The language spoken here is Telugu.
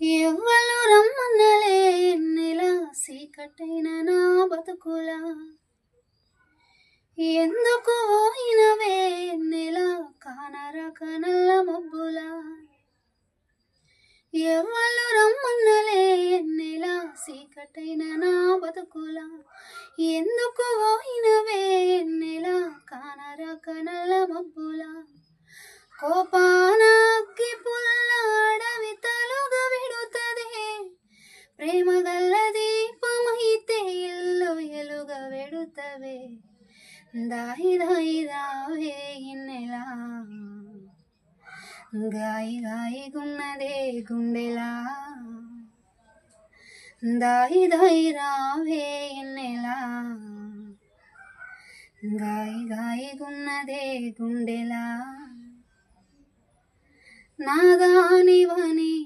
ఎవ్వలు రమ్మన్నలే ఎన్నెలా సీకటైన నా బతుకులా ఎందుకు పోయినవే ఎన్నెలా కానరక నల్ల మబ్బులా ఎవ్వలు రమ్మన్నలే ఎన్నెలా సీకటైన నా బతుకులా ఎందుకు పోయినవే ఎన్నెలా కానరక నల్ల మబ్బులా కోపాన అగ్గి పుల్ల అడవి తలుగ విడుతదే ప్రేమ గల్ల దీపమైతే ఇల్లు ఎలుగ వెడుతవే దాయి దాయి రావే ఇన్నెలా గాయి గాయి గున్నదే గుండెలా దాయి దాయి రావే ఇన్నెలా గాయి గాయి గున్నదే గుండెలా నాదానివని